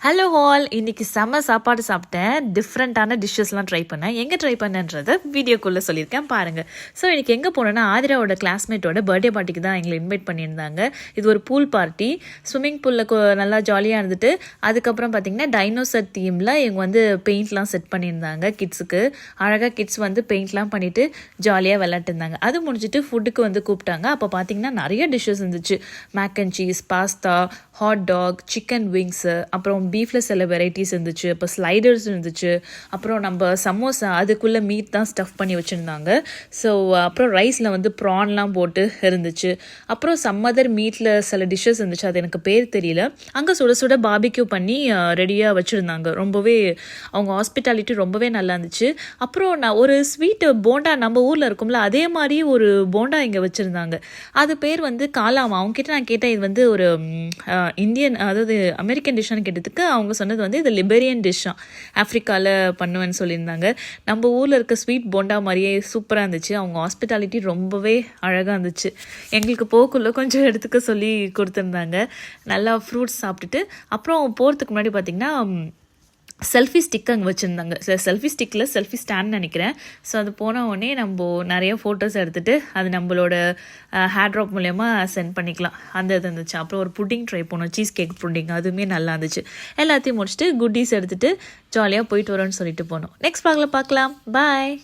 Hello all, இன்னைக்கு செம்ம சாப்பாடு சாப்பிட்டேன். டிஃப்ரெண்ட்டான டிஷ்ஷஸ்லாம் ட்ரை பண்ணேன். எங்கே ட்ரை பண்ணேன்றதை வீடியோக்குள்ளே சொல்லியிருக்கேன் பாருங்கள். ஸோ இன்றைக்கி எங்கே போனோன்னா, ஆதிராவோட கிளாஸ்மேட்டோட பர்த்டே பார்ட்டிக்கு தான் எங்களை இன்வைட் பண்ணியிருந்தாங்க. இது ஒரு பூல் பார்ட்டி. ஸ்விம்மிங் பூலில் நல்லா ஜாலியாக இருந்துட்டு, அதுக்கப்புறம் பார்த்திங்கன்னா டைனோசர் தீமில் இவங்க வந்து பெயிண்ட்லாம் செட் பண்ணியிருந்தாங்க கிட்ஸுக்கு. அழகாக கிட்ஸ் வந்து பெயிண்ட்லாம் பண்ணிவிட்டு ஜாலியாக விளையாட்டுருந்தாங்க. அது முடிஞ்சுட்டு ஃபுட்டுக்கு வந்து கூப்பிட்டாங்க. அப்போ பார்த்திங்கன்னா நிறைய டிஷ்ஷஸ் இருந்துச்சு. Mac and cheese, pasta, hot dog, chicken wings, அப்புறம் பீஃபில் சில வெரைட்டிஸ் இருந்துச்சு. அப்போ ஸ்லைடர்ஸ் இருந்துச்சு. அப்புறம் நம்ம சமோசா, அதுக்குள்ளே மீட் தான் ஸ்டஃப் பண்ணி வச்சுருந்தாங்க. ஸோ அப்புறம் ரைஸில் வந்து ப்ரான்லாம் போட்டு இருந்துச்சு. அப்புறம் சம்மதர் மீட்டில் சில டிஷ்ஷஸ் இருந்துச்சு, அது எனக்கு பேர் தெரியல. அங்கே சுட சுட பார்பிக்யூ பண்ணி ரெடியாக வச்சுருந்தாங்க. ரொம்பவே அவங்க ஹாஸ்பிட்டாலிட்டி ரொம்பவே நல்லா இருந்துச்சு. அப்புறம் நான் ஒரு ஸ்வீட்டு போண்டா நம்ம ஊரில் இருக்கும்ல, அதே மாதிரி ஒரு போண்டா இங்கே வச்சுருந்தாங்க. அது பேர் வந்து காலாமா. அவங்ககிட்ட நான் கேட்டேன், இது வந்து ஒரு இந்தியன், அதாவது அமெரிக்கன் டிஷ்ஷான்னு கேட்டதுக்கு அவங்க சொன்னது வந்து இது லிபேரியன் டிஷ்ஷாக ஆஃப்ரிக்காவில் பண்ணுவேன்னு சொல்லியிருந்தாங்க. நம்ம ஊரில் இருக்க ஸ்வீட் போண்டா மாதிரியே சூப்பராக இருந்துச்சு. அவங்க ஹாஸ்பிட்டாலிட்டி ரொம்பவே அழகாக இருந்துச்சு. எங்களுக்கு போக்குள்ளே கொஞ்சம் எடுத்துக்க சொல்லி கொடுத்துருந்தாங்க. நல்லா ஃப்ரூட்ஸ் சாப்பிட்டுட்டு அப்புறம் போகிறதுக்கு முன்னாடி பார்த்திங்கன்னா செல்ஃபி ஸ்டிக் அங்கே வச்சுருந்தாங்க. செல்ஃபி ஸ்டிக்கில் செல்ஃபி ஸ்டாண்ட் நினைக்கிறேன். ஸோ அது போன உடனே நம்ம நிறைய ஃபோட்டோஸ் எடுத்துகிட்டு அது நம்மளோட ஹேர் ட்ராப் மூலயமா சென்ட் பண்ணிக்கலாம். அந்த இது இருந்துச்சு. அப்புறம் ஒரு புட்டிங் ட்ரை பண்ணோம், சீஸ் கேக் புட்டிங். அதுவுமே நல்லா இருந்துச்சு. எல்லாத்தையும் முடிச்சுட்டு குட்டீஸ் எடுத்துகிட்டு ஜாலியாக போயிட்டு வரோன்னு சொல்லிட்டு போனோம். நெக்ஸ்ட் பார்க்கலாம். பாய்.